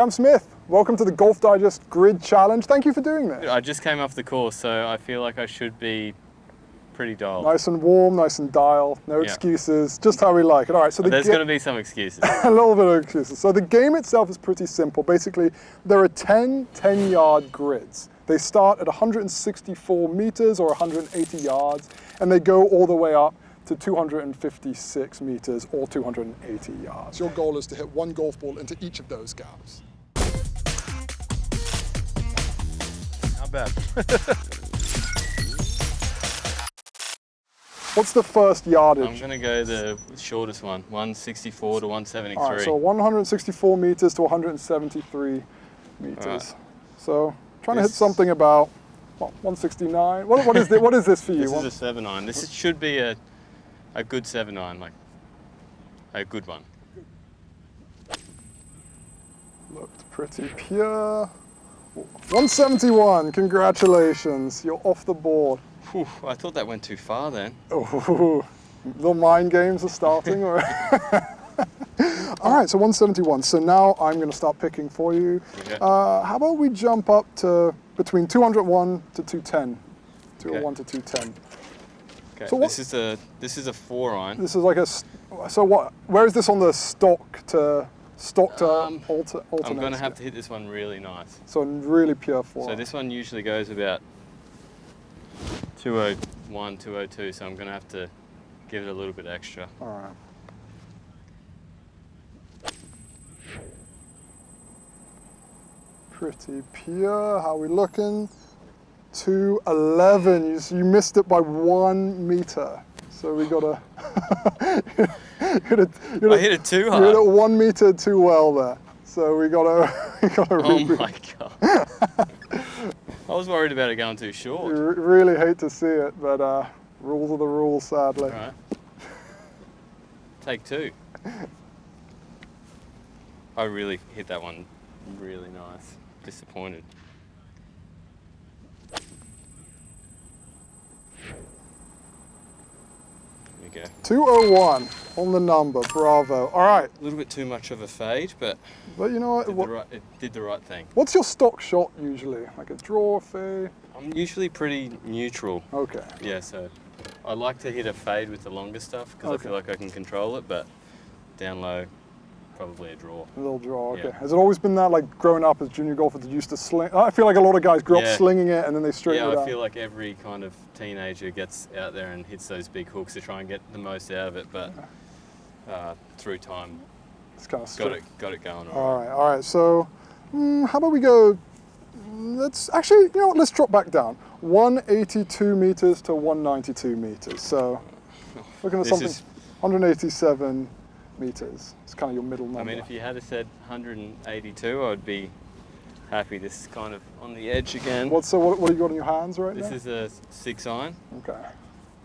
Cam Smith, welcome to the Golf Digest Grid Challenge. Thank you for doing this. I just came off the course, so I feel like I should be pretty dialed. Nice and warm, nice and dialed, no excuses, just how we like it. All right, so there's going to be some excuses. A little bit of excuses. So the game itself is pretty simple. Basically, there are 10 10-yard grids. They start at 164 meters or 180 yards, and they go all the way up to 256 meters or 280 yards. Your goal is to hit one golf ball into each of those gaps. Not bad. What's the first yardage? I'm going to go the shortest one, 164 to 173. All right, so 164 meters to 173 meters. Right. So trying to hit something about 169. What is this? What is this for you? This is a 7-iron. This should be a good 7-iron, like a good one. Looked pretty pure. 171. Congratulations, you're off the board. Whew, I thought that went too far then. Oh, the mind games are starting. All right, so 171. So now I'm going to start picking for you. Okay. How about we jump up to between 201 to 210? 201 to 210. Okay. So this is a 4-iron. This is like a. So what? Where is this on the stock to alternate? I'm going to have to hit this one really nice. So really pure 4. So this one usually goes about 201, 202, so I'm going to have to give it a little bit extra. All right. Pretty pure. How are we looking? 211. You missed it by 1 meter. So we got a. I hit it too hard. You hit it 1 meter too well there. So we got a. Oh my god. I was worried about it going too short. You really hate to see it, but rules are the rules, sadly. All right. Take 2. I really hit that one really nice. Disappointed. There we go. 201 on the number, bravo. All right. A little bit too much of a fade, but you know what? It did the right thing. What's your stock shot usually? Like a draw, fade? I'm usually pretty neutral. Okay. Yeah, so I like to hit a fade with the longer stuff because I feel like I can control it, but down low, probably a draw. A little draw, okay. Yeah. Has it always been that, like growing up as junior golfer, did you used to sling? I feel like a lot of guys grew up slinging it and then they straighten it out. I feel like every kind of teenager gets out there and hits those big hooks to try and get the most out of it, but through time, it's kind of got it going. All right. So how about we go? Let's actually, you know what? Let's drop back down. 182 meters to 192 meters. So looking at something 187 meters. It's kind of your middle number. I mean, if you had said 182, I'd be happy. This is kind of on the edge again. What do you got in your hands right now? This is a 6-iron. Okay.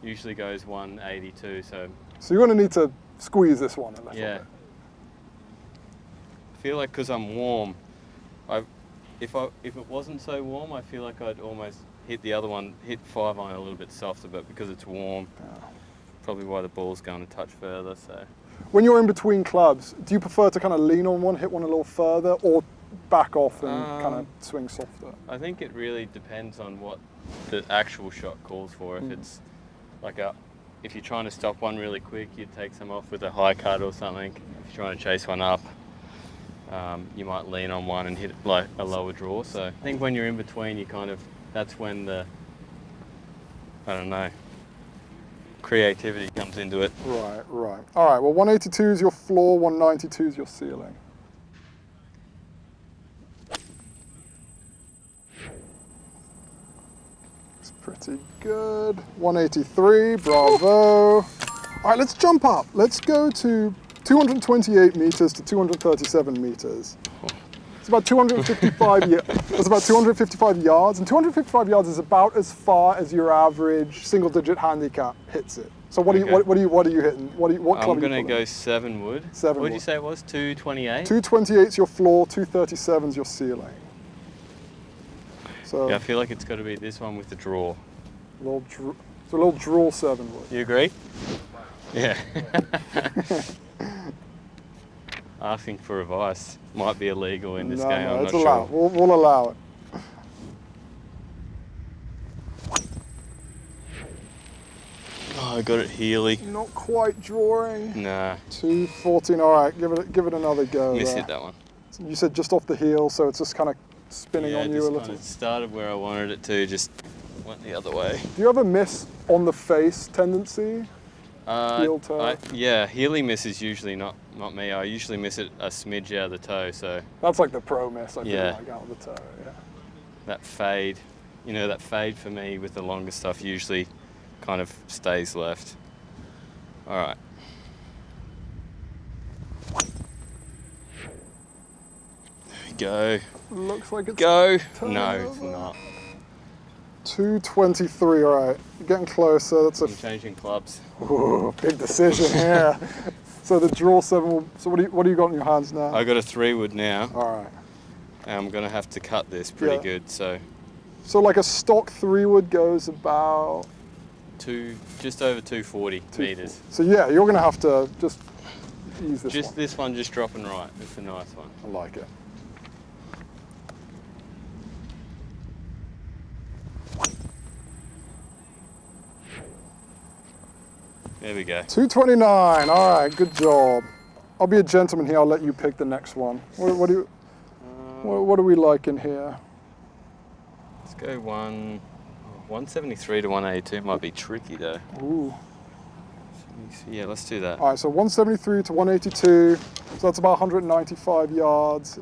Usually goes 182, so you're going to need to squeeze this one a little bit. I feel like because I'm warm, if it wasn't so warm, I feel like I'd almost hit the other one, hit 5-iron a little bit softer, but because it's warm, probably why the ball's going a touch further. So when you're in between clubs, do you prefer to kind of lean on one, hit one a little further, or back off and kind of swing softer? I think it really depends on what the actual shot calls for. If it's like if you're trying to stop one really quick, you'd take some off with a high cut or something. If you're trying to chase one up, you might lean on one and hit it like a lower draw. So I think when you're in between, you that's when the, I don't know, creativity comes into it. Right. All right, well 182 is your floor, 192 is your ceiling. It's pretty good. 183, bravo. All right, let's jump up. Let's go to 228 meters to 237 meters. It's about 255 That's about 255 yards, and 255 yards is about as far as your average single-digit handicap hits it. So what are you hitting? What club I'm going to go 7 wood. What did you say it was? 228? 228 is your floor, 237 is your ceiling. So yeah, I feel like it's got to be this one with the draw. A little draw 7 wood. You agree? Yeah. asking for advice might be illegal in this No, game. no, I'm it's not allowed. sure. We'll allow it. Oh, I got it Healy. Not quite drawing. Nah, 214. All right, give it another go. missed there. it that one. You said just off the heel, so it's just kind of spinning Yeah, on you a just little. kind of started where I wanted it to, just went the other way. Do you ever miss on the face tendency? Heel toe? Yeah, Healy miss is usually not me. I usually miss it a smidge out of the toe, so That's like the pro miss, I feel Yeah. like, out of the toe. Yeah. that fade, that fade for me with the longer stuff usually kind of stays left. All right. There we go. Looks like it's Go. turning No, it's over. not. 223. All right, getting closer. That's a I'm changing clubs. ooh, big decision here. So the draw 7 will. So what do you got in your hands now? I got a 3-wood now. All right. And I'm gonna have to cut this pretty Yeah. good. So So like a stock 3-wood goes about just over 240 meters. So yeah, you're gonna have to just ease this Just one. this one just dropping right. It's a nice one. I like it. There we go. 229. All right, good job. I'll be a gentleman here. I'll let you pick the next one. What do you? What do we like in here? Let's go 173 to 182 might be tricky though. Ooh. Yeah, let's do that. All right, so 173 to 182. So that's about 195 yards,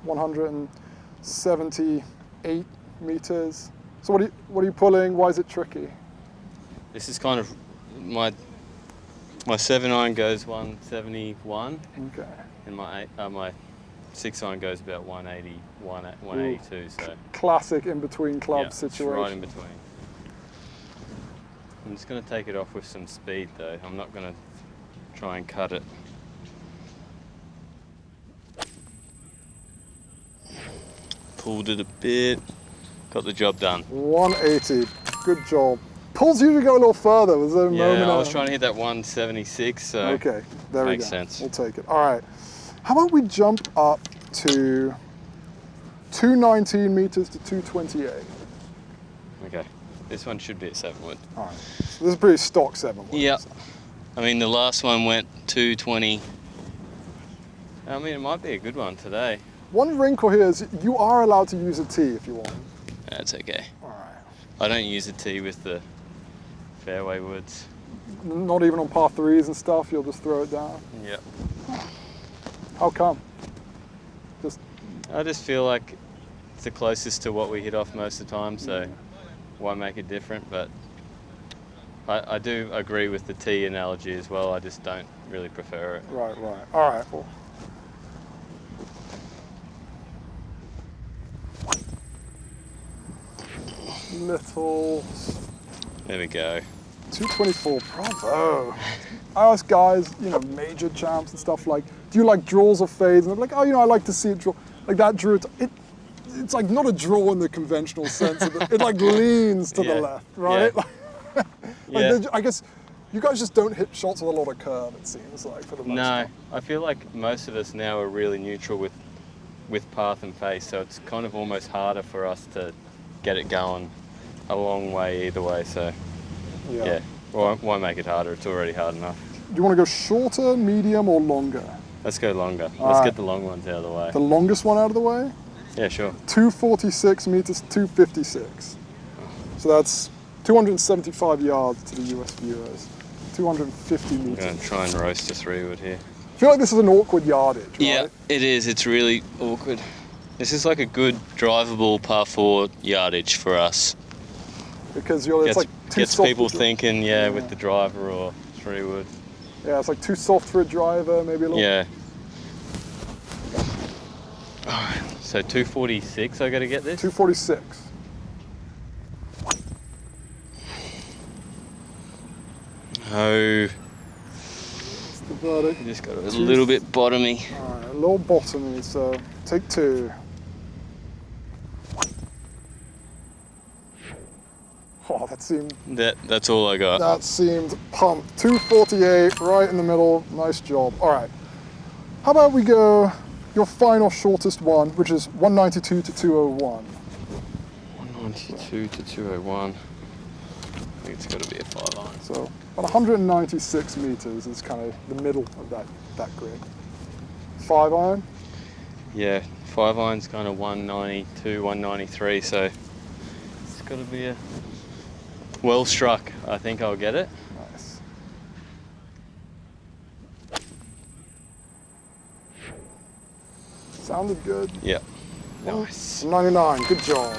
178 meters. So what are you pulling? Why is it tricky? This is kind of my 7-iron goes 171 Okay. and my 6-iron goes about 182. So Classic in between club yeah, it's situation. right in between. I'm just going to take it off with some speed though. I'm not going to try and cut it. Pulled it a bit. Got the job done. 180. Good job. Pulls usually go a little further. Was there a moment? Yeah, I was trying to hit that 176, so Okay, there we go. makes sense. We'll take it. All right. How about we jump up to 219 meters to 228? Okay. This one should be a 7-wood. All right. So this is pretty stock 7-wood. Yeah. I mean, the last one went 220. I mean, it might be a good one today. One wrinkle here is you are allowed to use a tee if you want. That's okay. All right. I don't use a tee with the fairway woods. Not even on par 3s and stuff. You'll just throw it down. Yeah. How come? I just feel like it's the closest to what we hit off most of the time, so why make it different? But I do agree with the tee analogy as well. I just don't really prefer it. Right. All right. Well. Little There we go. 224. Bravo. I ask guys, major champs and stuff like, do you like draws or fades? And they're like, oh, I like to see it draw. Like that drew. It's like not a draw in the conventional sense. It like leans to Yeah. the left, right? Yeah. Like, I guess you guys just don't hit shots with a lot of curve. It seems like for the most No, part. I feel like most of us now are really neutral with path and face, so it's kind of almost harder for us to get it going a long way either way. So yeah, why make it harder? It's already hard enough. Do you want to go shorter, medium, or longer? Let's go longer. Let's Alright. get the long ones out of the way. The longest one out of the way? Yeah, sure. 246 meters, 256. So that's 275 yards to the US viewers. 250 I'm meters. going to try and roast a 3-wood here. I feel like this is an awkward yardage, right? Yeah, it is. It's really awkward. This is like a good drivable par 4 yardage for us. Because it's like too Gets soft people for- thinking, with the driver or 3-wood. Yeah, it's like too soft for a driver, maybe a little. Yeah. Alright, so 246 I got to get this? 246. Oh, That's the verdict. just got a little bit bottomy. All right, a little bottomy, so take 2. Oh, That's all I got. that seemed pumped. 248, right in the middle. Nice job. All right. How about we go your final shortest one, which is 192 to 201. 192 to 201. I think it's got to be a 5-iron. So about 196 meters is kind of the middle of that grid. 5-iron? Yeah, 5-iron's kind of 192, 193, so it's got to be a well struck. I think I'll get it. Nice. Sounded good. Yeah. Nice. 99, good job.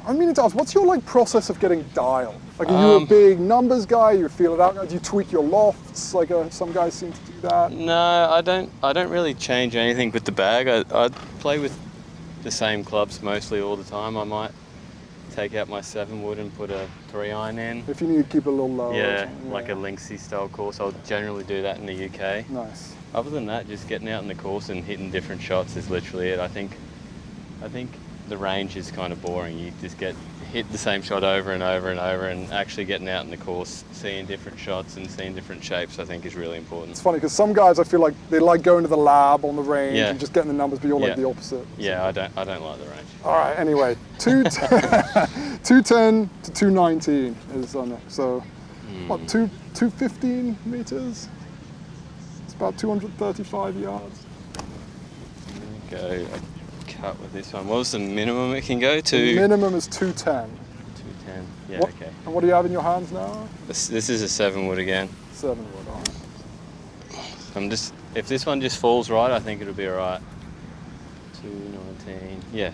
I'm meaning to ask, what's your process of getting dial? Are you a big numbers guy? You feel it out? Do you tweak your lofts? Some guys seem to do that. No, I don't really change anything with the bag. I play with the same clubs mostly all the time. I might take out my 7-wood and put a 3-iron in. If you need to keep it a little lower. Yeah, like a Linksy style course. I'll generally do that in the UK. Nice. Other than that, just getting out in the course and hitting different shots is literally it. I think the range is kind of boring. You just hit the same shot over and over and over, and actually getting out in the course, seeing different shots and seeing different shapes, I think is really important. It's funny because some guys I feel like they like going to the lab on the range Yeah. and just getting the numbers, but you're like the opposite. Yeah, I don't like the range. All right, anyway, 210 to 219 is on it. So, what, 215 meters? It's about 235 yards. Go a cut with this one. What was the minimum it can go to? The minimum is 210. 210. Yeah, What- okay. And what do you have in your hands now? This is a 7-wood again. 7-wood, all right. If this one just falls right, I think it'll be all right. 219. Yeah.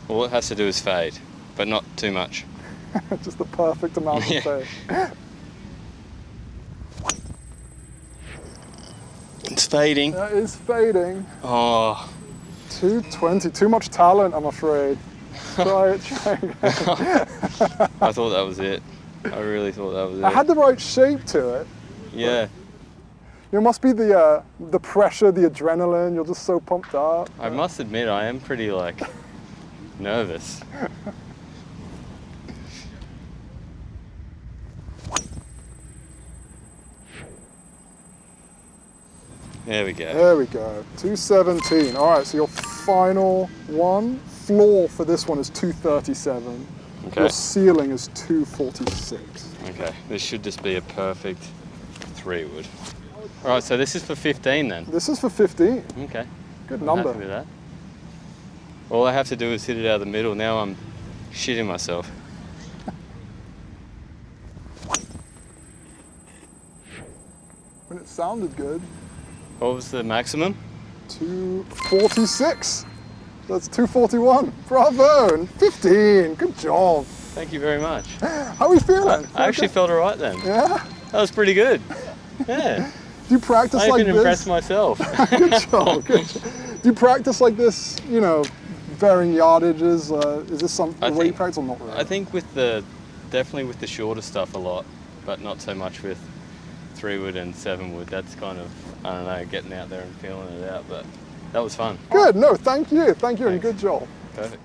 All it has to do is fade, but not too much. Just the perfect amount Yeah. of fade. It's fading. That is fading. Oh. 220, too much talent, I'm afraid. Try it. I thought that was it. I really thought that was it. I had the right shape to it. Yeah. It must be the pressure, the adrenaline. You're just so pumped up. I must admit, I am pretty nervous. There we go. There we go. 217. All right, so your final one, floor for this one is 237. Okay. Your ceiling is 246. Okay. This should just be a perfect 3-wood. All right. So this is for 15 then. This is for 15. Okay. Good I'm number. happy with that. All I have to do is hit it out of the middle. Now I'm shitting myself. And it sounded good. What was the maximum? 246. That's 241. Bravo. And 15. Good job. Thank you very much. How are we feeling? I actually felt all right then. Yeah? That was pretty good. Yeah. Do you practice I like even this? impressed myself. Good job. Good job. Do you practice like this, varying yardages? Is this the way you practice or not really? I think definitely with the shorter stuff a lot, but not so much with 3-wood and 7-wood. That's kind of, I don't know, getting out there and feeling it out, but that was fun. Good. No, thank you. Thank you, and Thanks. good job. Perfect.